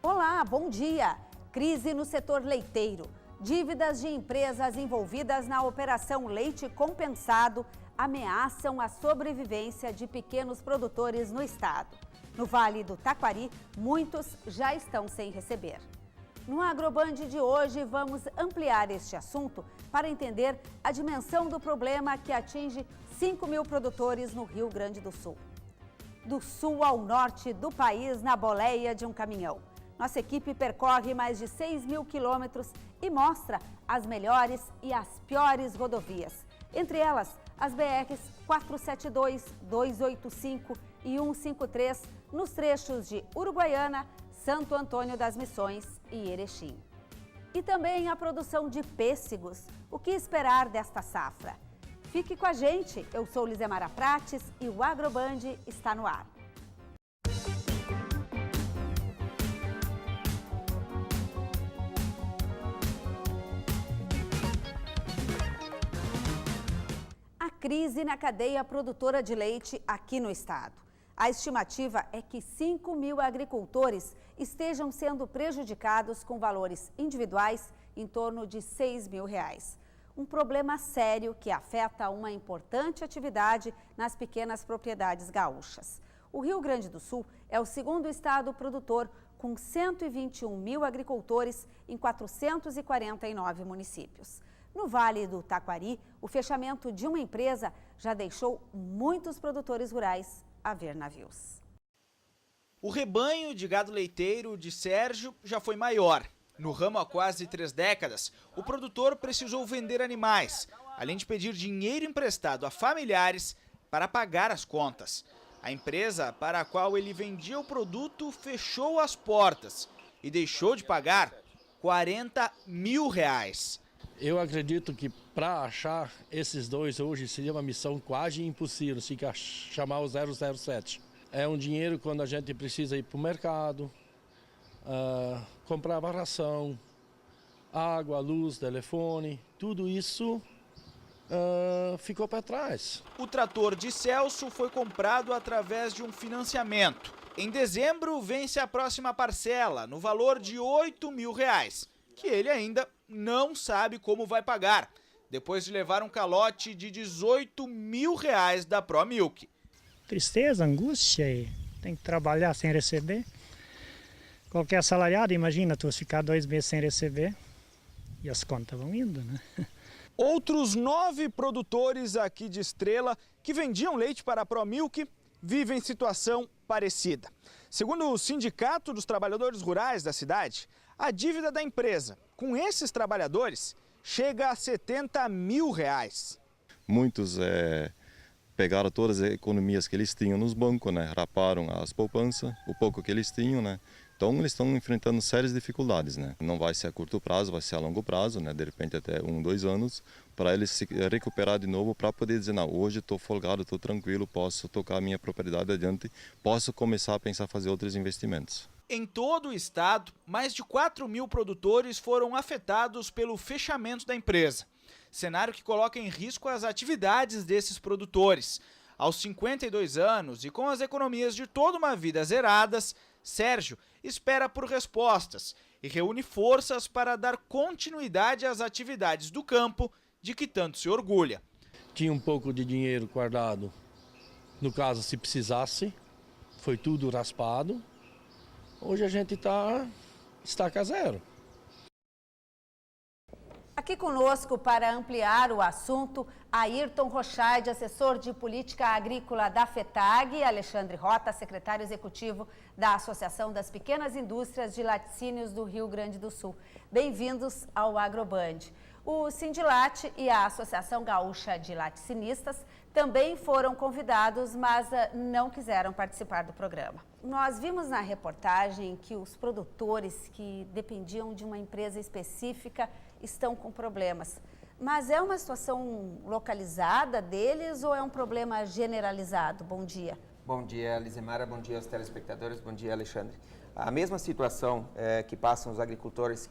Olá, bom dia. Crise no setor leiteiro. Dívidas de empresas envolvidas na Operação Leite Compensado ameaçam a sobrevivência de pequenos produtores no estado. No Vale do Taquari, muitos já estão sem receber. No Agroband de hoje, vamos ampliar este assunto para entender a dimensão do problema que atinge 5 mil produtores no Rio Grande do Sul. Do sul ao norte do país, na boleia de um caminhão. Nossa equipe percorre mais de 6 mil quilômetros e mostra as melhores e as piores rodovias. Entre elas, as BRs 472, 285 e 153, nos trechos de Uruguaiana, Santo Antônio das Missões e Erechim. E também a produção de pêssegos. O que esperar desta safra? Fique com a gente, eu sou Lizemara Prates e o Agroband está no ar. A crise na cadeia produtora de leite aqui no estado. A estimativa é que 5 mil agricultores estejam sendo prejudicados com valores individuais em torno de R$6 mil. Um problema sério que afeta uma importante atividade nas pequenas propriedades gaúchas. O Rio Grande do Sul é o segundo estado produtor, com 121 mil agricultores em 449 municípios. No Vale do Taquari, o fechamento de uma empresa já deixou muitos produtores rurais a ver navios. O rebanho de gado leiteiro de Sérgio já foi maior. No ramo há quase 3 décadas, o produtor precisou vender animais, além de pedir dinheiro emprestado a familiares para pagar as contas. A empresa para a qual ele vendia o produto fechou as portas e deixou de pagar R$40 mil. Eu acredito que para achar esses dois hoje seria uma missão quase impossível, se chamar o 007. É um dinheiro quando a gente precisa ir para o mercado, comprar ração, água, luz, telefone, tudo isso ficou para trás. O trator de Celso foi comprado através de um financiamento. Em dezembro vence a próxima parcela, no valor de R$8 mil, que ele ainda não sabe como vai pagar, depois de levar um calote de R$18 mil da ProMilk. Tristeza, angústia, e tem que trabalhar sem receber. Qualquer assalariado, imagina tu ficar 2 meses sem receber e as contas vão indo, né? Outros 9 produtores aqui de Estrela que vendiam leite para a ProMilk vivem situação parecida. Segundo o Sindicato dos Trabalhadores Rurais da cidade, a dívida da empresa com esses trabalhadores chega a R$70 mil. Muitos pegaram todas as economias que eles tinham nos bancos, né? Raparam as poupanças, o pouco que eles tinham, né? Então eles estão enfrentando sérias dificuldades, né? Não vai ser a curto prazo, vai ser a longo prazo, né? De repente até 1, 2 anos, para eles se recuperar de novo, para poder dizer, não, hoje estou folgado, estou tranquilo, posso tocar a minha propriedade adiante, posso começar a pensar fazer outros investimentos. Em todo o estado, mais de 4 mil produtores foram afetados pelo fechamento da empresa. Cenário que coloca em risco as atividades desses produtores. Aos 52 anos e com as economias de toda uma vida zeradas, Sérgio espera por respostas e reúne forças para dar continuidade às atividades do campo de que tanto se orgulha. Tinha um pouco de dinheiro guardado, no caso se precisasse, foi tudo raspado. Hoje a gente está estaca zero. Aqui conosco para ampliar o assunto, Ayrton Rochade, assessor de política agrícola da FETAG, e Alexandre Rota, secretário executivo da Associação das Pequenas Indústrias de Laticínios do Rio Grande do Sul. Bem-vindos ao Agroband. O Sindilate e a Associação Gaúcha de Laticinistas também foram convidados, mas não quiseram participar do programa. Nós vimos na reportagem que os produtores que dependiam de uma empresa específica estão com problemas. Mas é uma situação localizada deles ou é um problema generalizado? Bom dia. Bom dia, Lizemara. Bom dia aos telespectadores. Bom dia, Alexandre. A mesma situação que passam os agricultores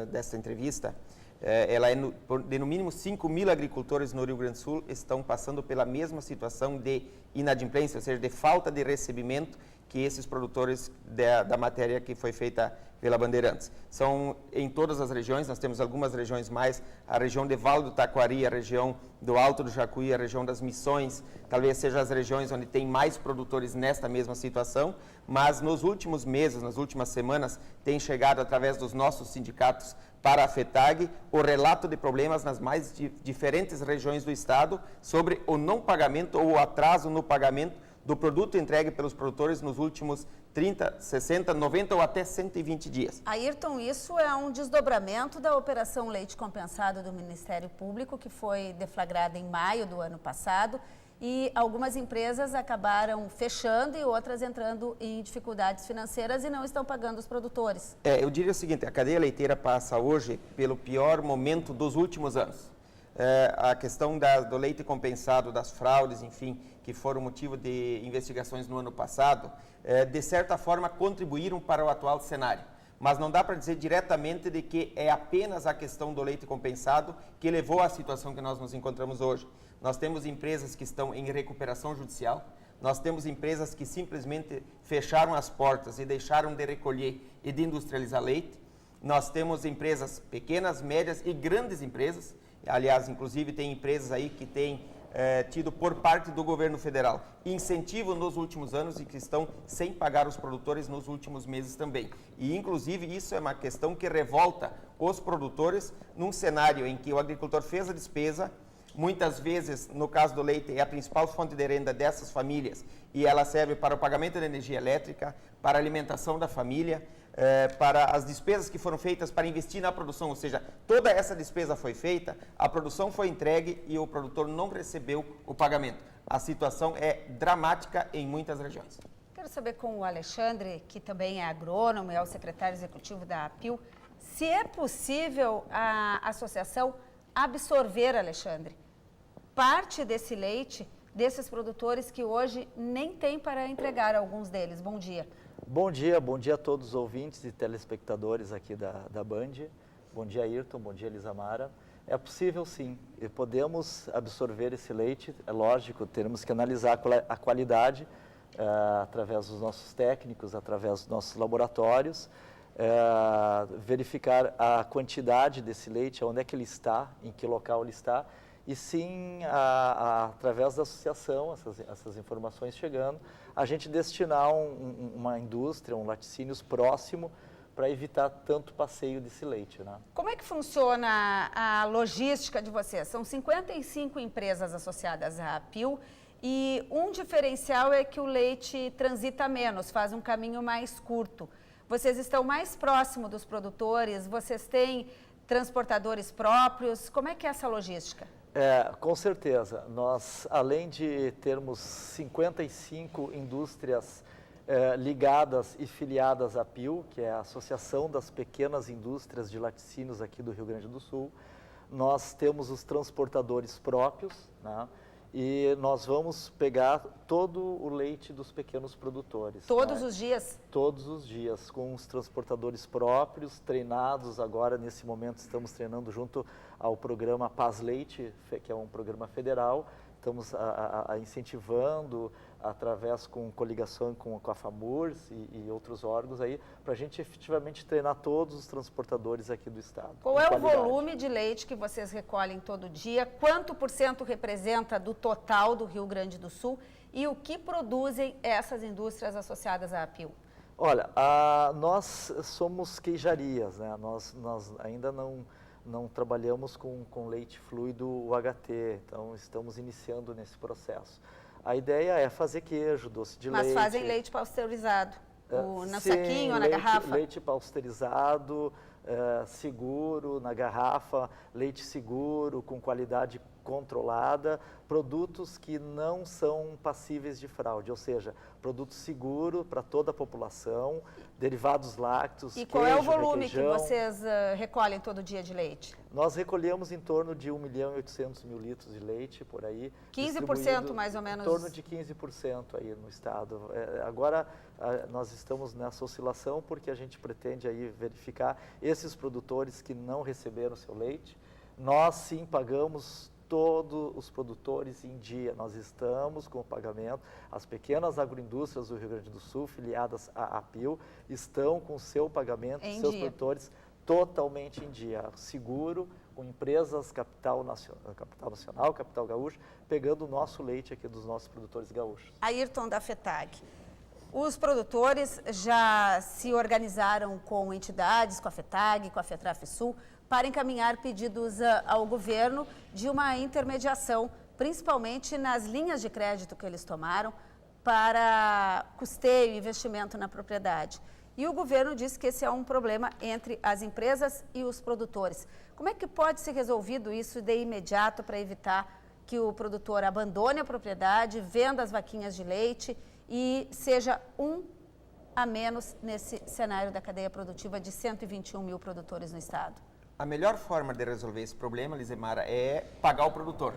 desta entrevista, ela é de no mínimo 5 mil agricultores no Rio Grande do Sul estão passando pela mesma situação de inadimplência, ou seja, de falta de recebimento que esses produtores da matéria que foi feita pela Bandeirantes. São em todas as regiões, nós temos algumas regiões mais, a região de Vale do Taquari, a região do Alto do Jacuí, a região das Missões, talvez sejam as regiões onde tem mais produtores nesta mesma situação, mas nos últimos meses, nas últimas semanas, tem chegado através dos nossos sindicatos para a FETAG o relato de problemas nas mais diferentes regiões do estado sobre o não pagamento ou o atraso no pagamento do produto entregue pelos produtores nos últimos 30, 60, 90 ou até 120 dias. Ayrton, isso é um desdobramento da Operação Leite Compensado do Ministério Público, que foi deflagrada em maio do ano passado, e algumas empresas acabaram fechando e outras entrando em dificuldades financeiras e não estão pagando os produtores. Eu diria o seguinte, a cadeia leiteira passa hoje pelo pior momento dos últimos anos. A questão do leite compensado, das fraudes, enfim, que foram motivo de investigações no ano passado, de certa forma contribuíram para o atual cenário. Mas não dá para dizer diretamente de que é apenas a questão do leite compensado que levou à situação que nós nos encontramos hoje. Nós temos empresas que estão em recuperação judicial, nós temos empresas que simplesmente fecharam as portas e deixaram de recolher e de industrializar leite. Nós temos empresas pequenas, médias e grandes empresas. Aliás, inclusive, tem empresas aí que têm tido por parte do governo federal incentivo nos últimos anos e que estão sem pagar os produtores nos últimos meses também. E, inclusive, isso é uma questão que revolta os produtores num cenário em que o agricultor fez a despesa, muitas vezes, no caso do leite, é a principal fonte de renda dessas famílias e ela serve para o pagamento da energia elétrica, para a alimentação da família, para as despesas que foram feitas para investir na produção, ou seja, toda essa despesa foi feita, a produção foi entregue e o produtor não recebeu o pagamento. A situação é dramática em muitas regiões. Quero saber com o Alexandre, que também é agrônomo e é o secretário executivo da APIL, se é possível a associação absorver, Alexandre, parte desse leite desses produtores que hoje nem tem para entregar, alguns deles. Bom dia. Bom dia a todos os ouvintes e telespectadores aqui da Band. Bom dia, Ayrton, bom dia, Elisamara. É possível sim, e podemos absorver esse leite, é lógico, teremos que analisar a qualidade através dos nossos técnicos, através dos nossos laboratórios, verificar a quantidade desse leite, onde é que ele está, em que local ele está, e sim, através da associação, essas informações chegando, a gente destinar uma indústria, um laticínios próximo, para evitar tanto passeio desse leite, né? Como é que funciona a logística de vocês? São 55 empresas associadas à APIL e um diferencial é que o leite transita menos, faz um caminho mais curto. Vocês estão mais próximo dos produtores, vocês têm transportadores próprios, como é que é essa logística? Com certeza. Nós, além de termos 55 indústrias ligadas e filiadas à APIL, que é a Associação das Pequenas Indústrias de Laticínios aqui do Rio Grande do Sul, nós temos os transportadores próprios, né? E nós vamos pegar todo o leite dos pequenos produtores. Todos né? os dias? Todos os dias, com os transportadores próprios, treinados. Agora, nesse momento, estamos treinando junto ao programa Paz Leite, que é um programa federal. Estamos incentivando, através com coligação com a FAMURS e outros órgãos aí, para a gente efetivamente treinar todos os transportadores aqui do estado. Qual é o volume de leite que vocês recolhem todo dia? Quanto por cento representa do total do Rio Grande do Sul? E o que produzem essas indústrias associadas à APIL? Olha, nós somos queijarias, né? Nós ainda não trabalhamos com leite fluido UHT, então estamos iniciando nesse processo. A ideia é fazer queijo, doce de leite. Mas fazem leite pasteurizado, no saquinho ou na garrafa? Leite pasteurizado, seguro, na garrafa, leite seguro, com qualidade controlada, produtos que não são passíveis de fraude, ou seja, produto seguro para toda a população, derivados lácteos, E qual é o volume requeijão. que vocês recolhem todo dia de leite? Nós recolhemos em torno de 1.800.000 litros de leite, por aí. 15% mais ou menos? Em torno de 15% aí no estado. Agora, nós estamos nessa oscilação porque a gente pretende aí verificar esses produtores que não receberam seu leite. Nós sim pagamos todos os produtores em dia. Nós estamos com o pagamento, as pequenas agroindústrias do Rio Grande do Sul, filiadas à APIL, estão com o seu pagamento, seus produtores totalmente em dia. Seguro, com empresas capital nacional, capital gaúcho, pegando o nosso leite aqui dos nossos produtores gaúchos. Ayrton, da FETAG. Os produtores já se organizaram com entidades, com a FETAG, com a FETRAFSUL, para encaminhar pedidos ao governo de uma intermediação, principalmente nas linhas de crédito que eles tomaram para custeio e investimento na propriedade. E o governo disse que esse é um problema entre as empresas e os produtores. Como é que pode ser resolvido isso de imediato para evitar que o produtor abandone a propriedade, venda as vaquinhas de leite e seja um a menos nesse cenário da cadeia produtiva de 121 mil produtores no estado? A melhor forma de resolver esse problema, Lizemara, é pagar o produtor.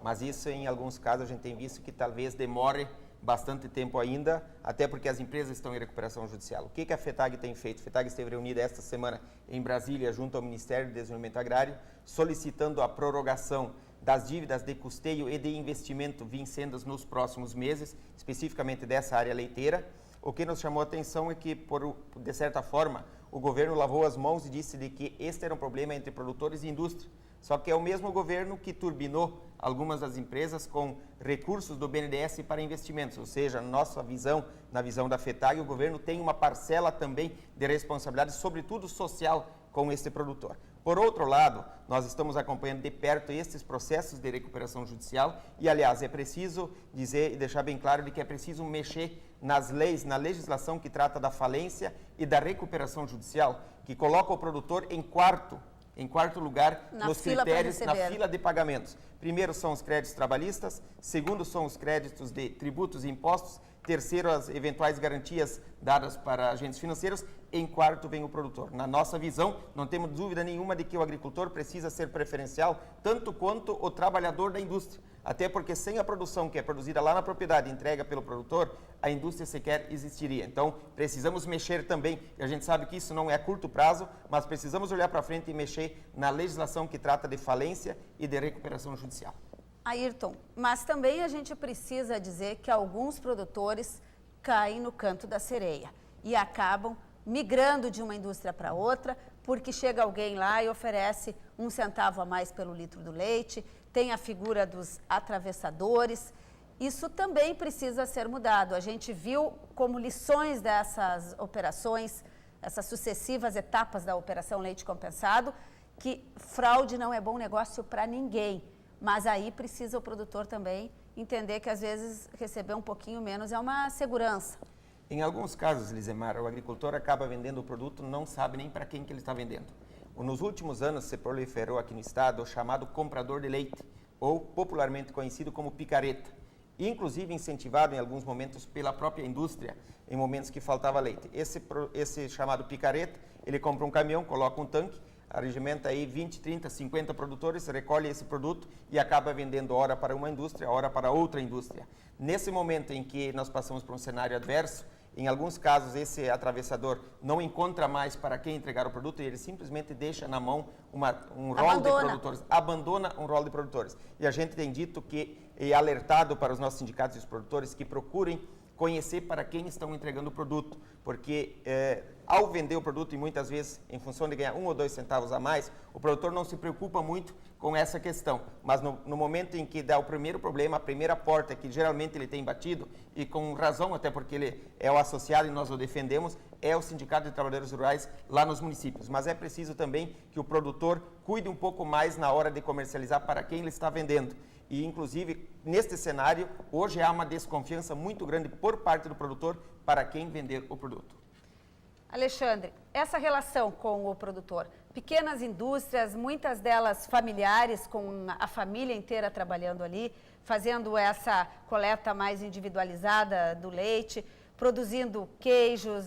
Mas isso, em alguns casos, a gente tem visto que talvez demore bastante tempo ainda, até porque as empresas estão em recuperação judicial. O que a FETAG tem feito? A FETAG esteve reunida esta semana em Brasília, junto ao Ministério do Desenvolvimento Agrário, solicitando a prorrogação das dívidas de custeio e de investimento vincendas nos próximos meses, especificamente dessa área leiteira. O que nos chamou a atenção é que, de certa forma, o governo lavou as mãos e disse de que este era um problema entre produtores e indústria. Só que é o mesmo governo que turbinou algumas das empresas com recursos do BNDES para investimentos. Ou seja, na visão da FETAG, o governo tem uma parcela também de responsabilidade, sobretudo social, com este produtor. Por outro lado, nós estamos acompanhando de perto estes processos de recuperação judicial e, aliás, é preciso dizer e deixar bem claro de que é preciso mexer nas leis, na legislação que trata da falência e da recuperação judicial, que coloca o produtor em quarto lugar nos critérios, na fila de pagamentos. Primeiro são os créditos trabalhistas, segundo são os créditos de tributos e impostos, terceiro as eventuais garantias dadas para agentes financeiros, em quarto vem o produtor. Na nossa visão, não temos dúvida nenhuma de que o agricultor precisa ser preferencial, tanto quanto o trabalhador da indústria. Até porque sem a produção que é produzida lá na propriedade e entrega pelo produtor, a indústria sequer existiria. Então, precisamos mexer também, e a gente sabe que isso não é a curto prazo, mas precisamos olhar para frente e mexer na legislação que trata de falência e de recuperação judicial. Ayrton, mas também a gente precisa dizer que alguns produtores caem no canto da sereia e acabam migrando de uma indústria para outra, porque chega alguém lá e oferece 1 centavo a mais pelo litro do leite, tem a figura dos atravessadores. Isso também precisa ser mudado. A gente viu como lições dessas operações, essas sucessivas etapas da Operação Leite Compensado, que fraude não é bom negócio para ninguém. Mas aí precisa o produtor também entender que às vezes receber um pouquinho menos é uma segurança. Em alguns casos, Lizemara, o agricultor acaba vendendo o produto, não sabe nem para quem que ele está vendendo. Nos últimos anos se proliferou aqui no estado o chamado comprador de leite, ou popularmente conhecido como picareta, inclusive incentivado em alguns momentos pela própria indústria, em momentos que faltava leite. Esse chamado picareta, ele compra um caminhão, coloca um tanque, arregimenta aí 20, 30, 50 produtores, recolhe esse produto e acaba vendendo ora para uma indústria, ora para outra indústria. Nesse momento em que nós passamos por um cenário adverso, em alguns casos esse atravessador não encontra mais para quem entregar o produto e ele simplesmente deixa na mão um rol de produtores, abandona um rol de produtores. E a gente tem dito que é alertado para os nossos sindicatos e os produtores que procurem conhecer para quem estão entregando o produto, porque ao vender o produto e muitas vezes em função de ganhar 1 ou 2 centavos a mais, o produtor não se preocupa muito com essa questão, mas no momento em que dá o primeiro problema, a primeira porta que geralmente ele tem batido, e com razão, até porque ele é o associado e nós o defendemos, é o Sindicato de Trabalhadores Rurais lá nos municípios, mas é preciso também que o produtor cuide um pouco mais na hora de comercializar para quem ele está vendendo. E, inclusive, neste cenário, hoje há uma desconfiança muito grande por parte do produtor para quem vender o produto. Alexandre, essa relação com o produtor, pequenas indústrias, muitas delas familiares, com a família inteira trabalhando ali, fazendo essa coleta mais individualizada do leite, produzindo queijos,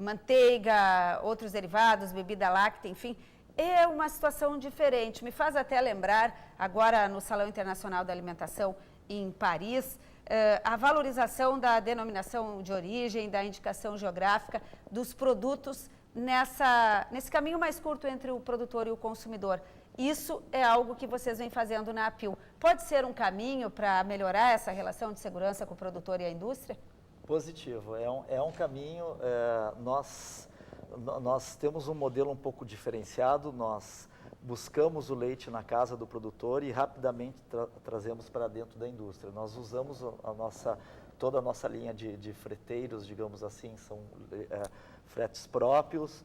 manteiga, outros derivados, bebida láctea, enfim, é uma situação diferente. Me faz até lembrar, agora no Salão Internacional da Alimentação em Paris, a valorização da denominação de origem, da indicação geográfica dos produtos nesse caminho mais curto entre o produtor e o consumidor. Isso é algo que vocês vêm fazendo na APIL. Pode ser um caminho para melhorar essa relação de segurança com o produtor e a indústria? Positivo, é um caminho. Nós temos um modelo um pouco diferenciado, nós buscamos o leite na casa do produtor e rapidamente trazemos para dentro da indústria. Nós usamos toda a nossa linha de freteiros, digamos assim, são fretes próprios,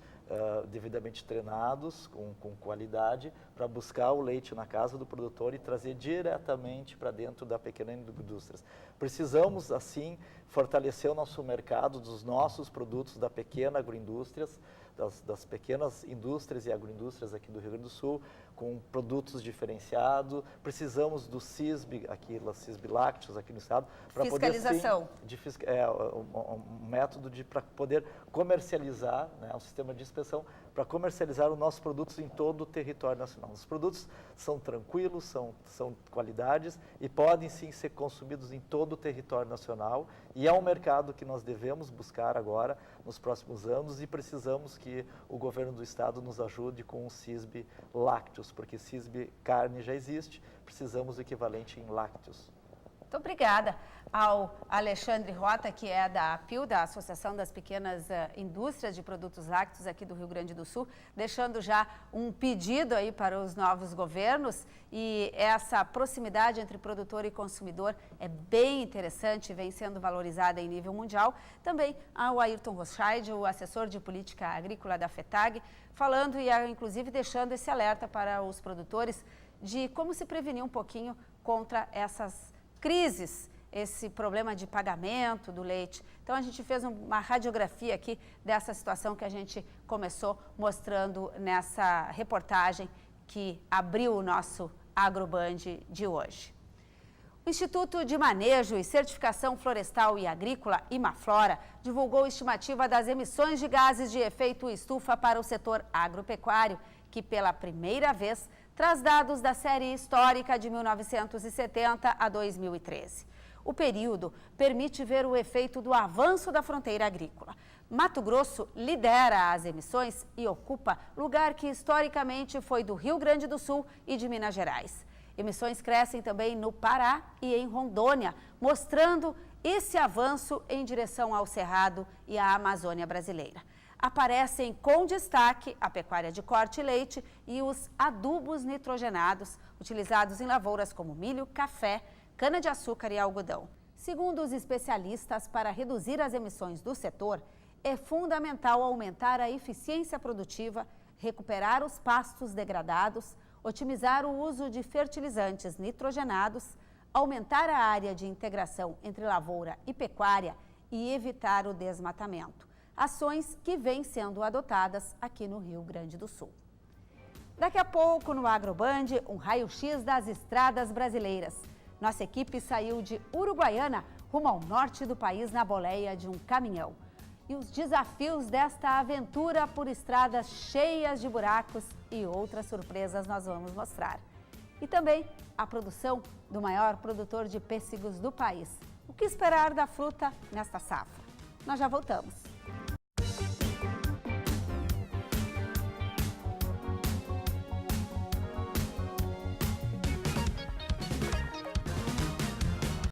devidamente treinados, com qualidade, para buscar o leite na casa do produtor e trazer diretamente para dentro da pequena indústria. Precisamos, assim, fortalecer o nosso mercado dos nossos produtos da pequena agroindústrias, das pequenas indústrias e agroindústrias aqui do Rio Grande do Sul, com produtos diferenciados. Precisamos do CISB, CISB Lácteos aqui no estado, para poder um método para poder comercializar, né, um sistema de inspeção para comercializar os nossos produtos em todo o território nacional. Os produtos são tranquilos, são qualidades e podem sim ser consumidos em todo o território nacional, e é um mercado que nós devemos buscar agora nos próximos anos, e precisamos que o governo do estado nos ajude com o CISB Lácteos, porque CISB carne já existe, precisamos do equivalente em lácteos. Muito obrigada ao Alexandre Rota, que é da APIL, da Associação das Pequenas Indústrias de Produtos Lácteos aqui do Rio Grande do Sul, deixando já um pedido aí para os novos governos, e essa proximidade entre produtor e consumidor é bem interessante, vem sendo valorizada em nível mundial. Também ao Ayrton Rothschild, o assessor de política agrícola da FETAG, falando e inclusive deixando esse alerta para os produtores de como se prevenir um pouquinho contra essas crises, esse problema de pagamento do leite. Então a gente fez uma radiografia aqui dessa situação que a gente começou mostrando nessa reportagem que abriu o nosso AgroBand de hoje. O Instituto de Manejo e Certificação Florestal e Agrícola, IMAFlora, divulgou estimativa das emissões de gases de efeito estufa para o setor agropecuário, que pela primeira vez traz dados da série histórica de 1970 a 2013. O período permite ver o efeito do avanço da fronteira agrícola. Mato Grosso lidera as emissões e ocupa lugar que historicamente foi do Rio Grande do Sul e de Minas Gerais. Emissões crescem também no Pará e em Rondônia, mostrando esse avanço em direção ao Cerrado e à Amazônia brasileira. Aparecem com destaque a pecuária de corte e leite e os adubos nitrogenados, utilizados em lavouras como milho, café, cana-de-açúcar e algodão. Segundo os especialistas, para reduzir as emissões do setor, é fundamental aumentar a eficiência produtiva, recuperar os pastos degradados, otimizar o uso de fertilizantes nitrogenados, aumentar a área de integração entre lavoura e pecuária e evitar o desmatamento. Ações que vêm sendo adotadas aqui no Rio Grande do Sul. Daqui a pouco, no AgroBand, um raio-x das estradas brasileiras. Nossa equipe saiu de Uruguaiana rumo ao norte do país na boleia de um caminhão. E os desafios desta aventura por estradas cheias de buracos e outras surpresas nós vamos mostrar. E também a produção do maior produtor de pêssegos do país. O que esperar da fruta nesta safra? Nós já voltamos.